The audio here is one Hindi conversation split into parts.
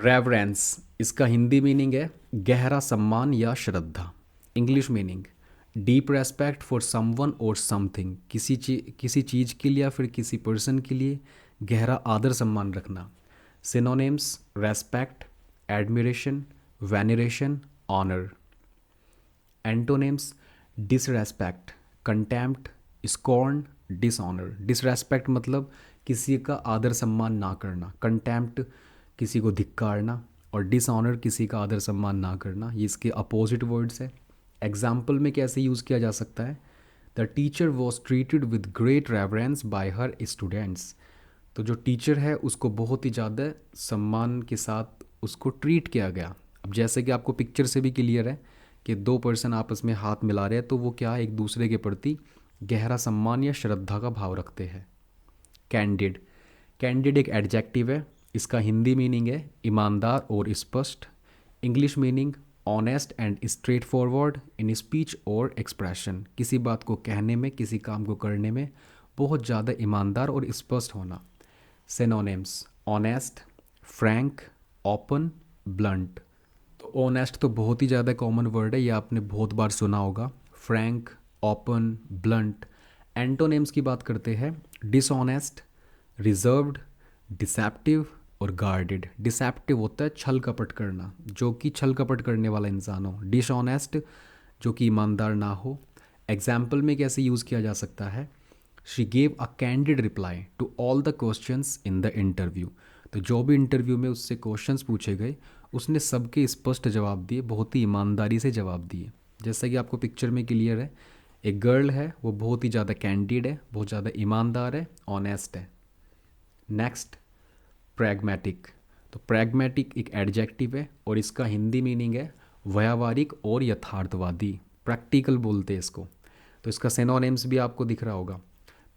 रेवरेंस इसका हिंदी मीनिंग है गहरा सम्मान या श्रद्धा। English meaning deep respect for someone or something, किसी चीज़ के लिए या फिर किसी पर्सन के लिए गहरा आदर सम्मान रखना। Synonyms respect, admiration, veneration, honour. Antonyms disrespect, contempt, scorn, dishonour. Disrespect मतलब किसी का आदर सम्मान ना करना, कंटेम्प्ट किसी को धिक्कारना, और डिसऑनर किसी का आदर सम्मान ना करना। ये इसके अपोजिट वर्ड्स है। एग्जाम्पल में कैसे यूज़ किया जा सकता है? The teacher was treated with great reverence bye her students. तो जो टीचर है उसको बहुत ही ज़्यादा सम्मान के साथ उसको ट्रीट किया गया। अब जैसे कि आपको पिक्चर से भी क्लियर है कि दो पर्सन आपस में हाथ मिला रहे हैं, तो वो क्या एक दूसरे के प्रति गहरा सम्मान या श्रद्धा का भाव रखते हैं। कैंडिड, कैंडिड एक एडजेक्टिव है। इसका हिंदी मीनिंग है ईमानदार और स्पष्ट। English meaning honest and straight forward in speech और एक्सप्रेशन, किसी बात को कहने में, किसी काम को करने में बहुत ज़्यादा ईमानदार और स्पष्ट होना। Synonyms honest, Frank, open, blunt. तो ऑनेस्ट तो बहुत ही ज़्यादा कॉमन वर्ड है, ये आपने बहुत बार सुना होगा। Frank, open, blunt. एंटोनिम्स की बात करते हैं। डिसऑनेस्ट, रिजर्व्ड, डिसेप्टिव और गार्डेड। डिसेप्टिव होता है छल कपट करना, जो कि छल कपट करने वाला इंसान हो। डिसऑनेस्ट जो कि ईमानदार ना हो। एग्जाम्पल में कैसे यूज़ किया जा सकता है? She gave a candid reply to all the questions in the interview. तो जो भी इंटरव्यू में उससे क्वेश्चंस पूछे गए उसने सबके स्पष्ट जवाब दिए, बहुत ही ईमानदारी से जवाब दिए। जैसा कि आपको पिक्चर में क्लियर है, एक गर्ल है वो बहुत ही ज़्यादा कैंडिड है, बहुत ज़्यादा ईमानदार है, ऑनेस्ट है। Next pragmatic. तो प्रैग्मेटिक एक एडजेक्टिव है और इसका हिंदी मीनिंग है व्यावहारिक और यथार्थवादी, प्रैक्टिकल बोलते हैं इसको। तो इसका सिनोनिम्स भी आपको दिख रहा होगा।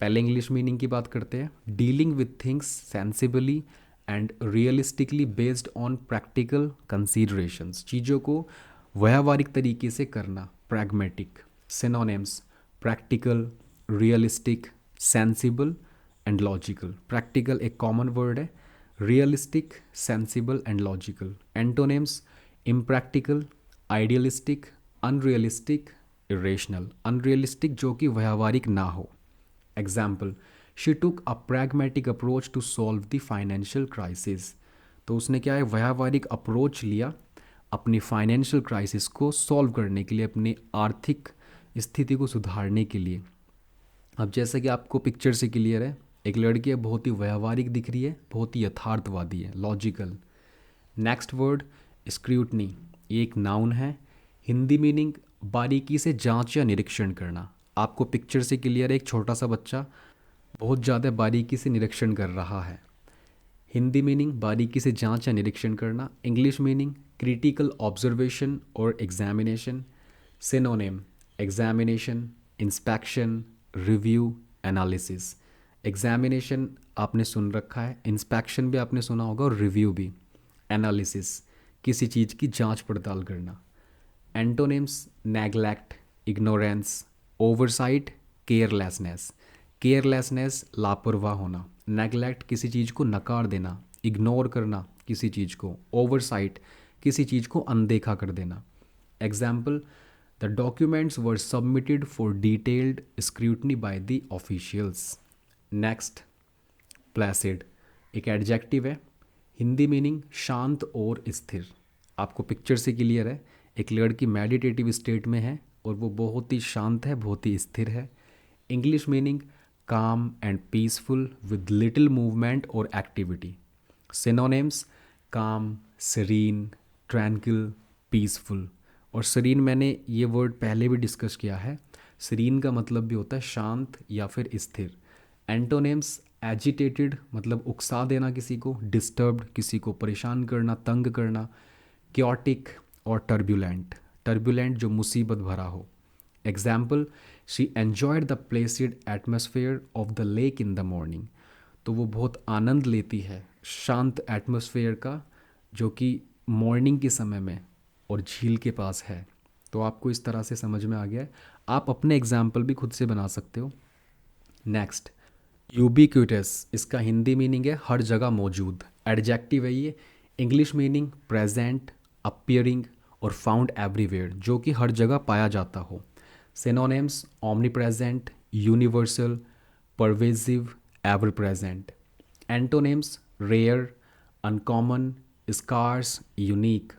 पहले इंग्लिश मीनिंग की बात करते हैं। Dealing with things sensibly and realistically based on practical considerations, चीज़ों को व्यावहारिक तरीके से करना, pragmatic. Synonyms practical, realistic, sensible and logical. Practical एक कॉमन वर्ड है, realistic, sensible and logical. Antonyms impractical, idealistic, unrealistic, irrational. Unrealistic जो कि व्यावहारिक ना हो। Example she took a pragmatic approach to solve the financial crisis. तो उसने क्या है व्यावहारिक अप्रोच लिया अपनी फाइनेंशियल क्राइसिस को सॉल्व करने के लिए, अपनी आर्थिक स्थिति को सुधारने के लिए। अब जैसा कि आपको पिक्चर से क्लियर है, एक लड़की है बहुत ही व्यावहारिक दिख रही है, बहुत ही यथार्थवादी है, लॉजिकल। नेक्स्ट वर्ड स्क्रूटनी, ये एक नाउन है। हिंदी मीनिंग बारीकी से जांच या निरीक्षण करना। आपको पिक्चर से क्लियर है एक छोटा सा बच्चा बहुत ज़्यादा बारीकी से निरीक्षण कर रहा है। हिंदी मीनिंग बारीकी से जांच या निरीक्षण करना। इंग्लिश मीनिंग क्रिटिकल ऑब्जर्वेशन और examination. Synonym examination, inspection, review, analysis. Examination आपने सुन रखा है, इंस्पेक्शन भी आपने सुना होगा और रिव्यू भी। एनालिसिस किसी चीज़ की जांच पड़ताल करना। Antonyms neglect, ignorance, oversight, carelessness. Carelessness लापरवाह होना, नेग्लेक्ट किसी चीज़ को नकार देना, इग्नोर करना किसी चीज़ को, ओवरसाइट किसी चीज़ को अनदेखा कर देना। Example the documents were submitted for detailed scrutiny by the officials. Next Placid एक एडजेक्टिव है। हिंदी मीनिंग शांत और स्थिर। आपको पिक्चर से क्लियर है एक लड़की मेडिटेटिव स्टेट में है और वो बहुत ही शांत है, बहुत ही स्थिर है। इंग्लिश मीनिंग काम and peaceful with little movement और एक्टिविटी। सिनोनिम्स काम, सरीन, ट्रैंक्विल, पीसफुल। और सरीन मैंने ये वर्ड पहले भी डिस्कस किया है। सरीन का मतलब भी होता है शांत या फिर स्थिर। एंटोनिम्स एजिटेटेड मतलब उकसा देना किसी को, डिस्टर्ब्ड किसी को परेशान करना, तंग करना, क्योटिक और टर्बुलेंट। टर्बुलेंट जो मुसीबत भरा हो। Example she enjoyed the Placid atmosphere of the lake in the morning. तो वो बहुत आनंद लेती है शांत एटमोसफेयर का जो कि मॉर्निंग के समय में और झील के पास है। तो आपको इस तरह से समझ में आ गया है। आप अपने एग्जाम्पल भी खुद से बना सकते हो। नेक्स्ट यूबिक्यूटस, इसका हिंदी मीनिंग है हर जगह मौजूद, एडजेक्टिव है ये। इंग्लिश मीनिंग प्रेजेंट, अपियरिंग और फाउंड एवरीवेयर, जो कि हर जगह पाया जाता हो। Synonyms omnipresent, universal, pervasive, ever present. Antonyms rare, uncommon, scarce, unique.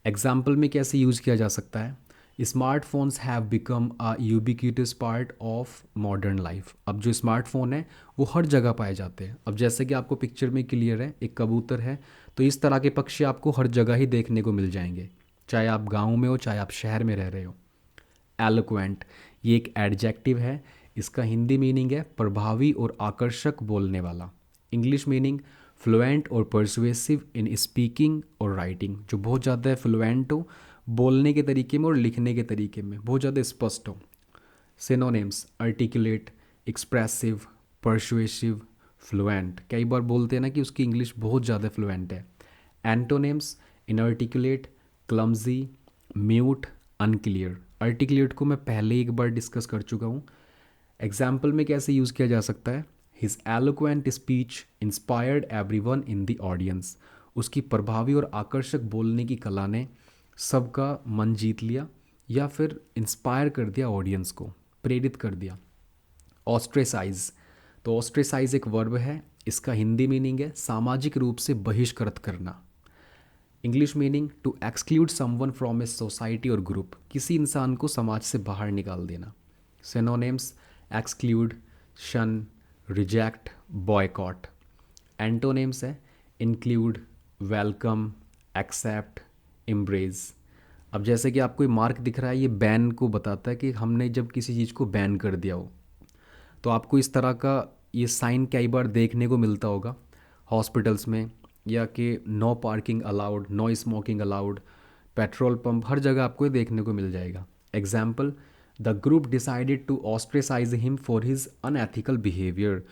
Example में कैसे यूज़ किया जा सकता है? Smartphones have become a ubiquitous part of modern life. अब जो स्मार्टफोन है वो हर जगह पाए जाते हैं। अब जैसे कि आपको पिक्चर में क्लियर है, एक कबूतर है, तो इस तरह के पक्षी आपको हर जगह ही देखने को मिल जाएंगे, चाहे आप गांव में हो चाहे आप शहर में रह रहे हो। एलोक्वेंट, ये एक एडजेक्टिव है, इसका हिंदी मीनिंग है प्रभावी और आकर्षक बोलने वाला। इंग्लिश मीनिंग फ्लुएंट और परसुएसिव इन स्पीकिंग और राइटिंग, जो बहुत ज़्यादा फ्लुएंट हो बोलने के तरीके में और लिखने के तरीके में, बहुत ज़्यादा स्पष्ट हो। Synonyms articulate, expressive, persuasive, fluent. कई बार बोलते हैं ना कि उसकी इंग्लिश बहुत ज़्यादा फ्लुएंट है। Antonyms inarticulate, clumsy, mute, unclear. Articulate को मैं पहले एक बार डिस्कस कर चुका हूँ। एग्जाम्पल में कैसे यूज़ किया जा सकता है? His eloquent speech inspired everyone in the audience. उसकी प्रभावी और आकर्षक बोलने की कला ने सबका मन जीत लिया या फिर इंस्पायर कर दिया, ऑडियंस को प्रेरित कर दिया। ऑस्ट्रेसाइज, तो ऑस्ट्रेसाइज एक वर्ब है, इसका हिंदी मीनिंग है सामाजिक रूप से बहिष्कृत करना। English meaning to exclude someone from a society और ग्रुप, किसी इंसान को समाज से बाहर निकाल देना। Synonyms exclude, shun, reject, boycott. Antonyms है इंक्लूड, वेलकम, एक्सेप्ट, एम्ब्रेस। अब जैसे कि आपको ये मार्क दिख रहा है, ये बैन को बताता है कि हमने जब किसी चीज़ को बैन कर दिया हो, तो आपको इस तरह का ये साइन कई बार देखने को मिलता होगा हॉस्पिटल्स में, या कि no parking allowed, no smoking allowed, petrol pump, हर जगह आपको ये देखने को मिल जाएगा। Example, the group decided to ostracise him for his unethical behaviour.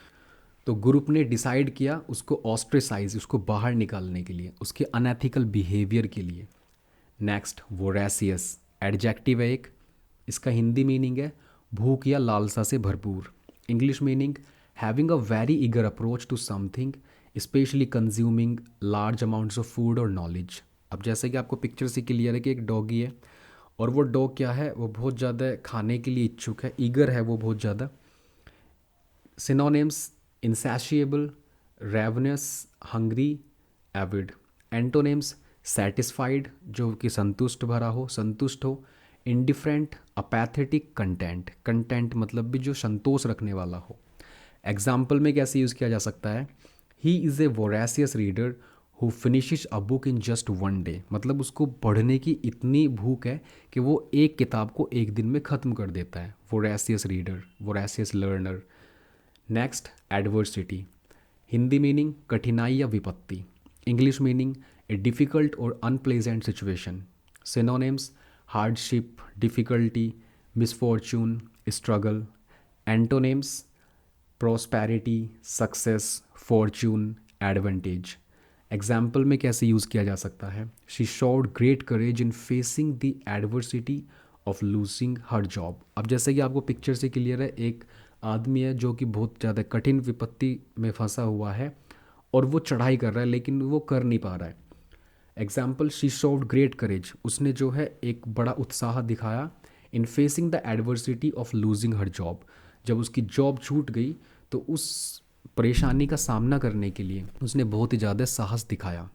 तो ग्रुप ने डिसाइड किया उसको ऑस्ट्रेसाइज, उसको बाहर निकालने के लिए, उसके अनएथिकल बिहेवियर के लिए। नेक्स्ट वोरेसियस, एडजेक्टिव है एक, इसका हिंदी मीनिंग है भूख या लालसा से भरपूर। English meaning having a very eager approach to something, especially consuming large amounts of food और नॉलेज। अब जैसे कि आपको पिक्चर से क्लियर है कि एक डॉगी है, और वो डॉग क्या है, वो बहुत ज़्यादा खाने के लिए इच्छुक है, ईगर है वो बहुत ज़्यादा। Synonyms insatiable, ravenous, hungry, avid. Antonyms satisfied, जो कि संतुष्ट भरा हो, संतुष्ट हो। इंडिफरेंट, अपैथेटिक, कंटेंट, कंटेंट मतलब भी जो संतोष रखने वाला हो। एग्जाम्पल में कैसे यूज़ किया जा सकता है? He is a voracious reader who finishes a book in just one day, मतलब उसको पढ़ने की इतनी भूख है कि वो एक किताब को एक दिन में ख़त्म कर देता है। Voracious reader, voracious learner. Next adversity, Hindi meaning कठिनाई या विपत्ति। English meaning a difficult or unpleasant situation. Synonyms hardship, difficulty, misfortune, struggle. Antonyms prosperity, success, fortune, advantage. Example में कैसे यूज़ किया जा सकता है? She showed great courage in facing the adversity of losing her job. अब जैसे कि आपको पिक्चर से क्लियर है, एक आदमी है जो कि बहुत ज़्यादा कठिन विपत्ति में फंसा हुआ है और वो चढ़ाई कर रहा है लेकिन वो कर नहीं पा रहा है। Example, she showed great courage, उसने जो है एक बड़ा उत्साह दिखाया in facing the adversity of losing her job. जब उसकी जॉब छूट गई तो उस परेशानी का सामना करने के लिए उसने बहुत ही ज़्यादा साहस दिखाया।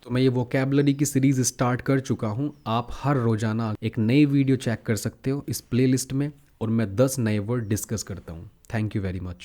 तो मैं ये वोकेबलरी की सीरीज़ स्टार्ट कर चुका हूँ। आप हर रोज़ाना एक नई वीडियो चेक कर सकते हो इस प्लेलिस्ट में, और मैं 10 नए वर्ड डिस्कस करता हूँ। Thank you very much.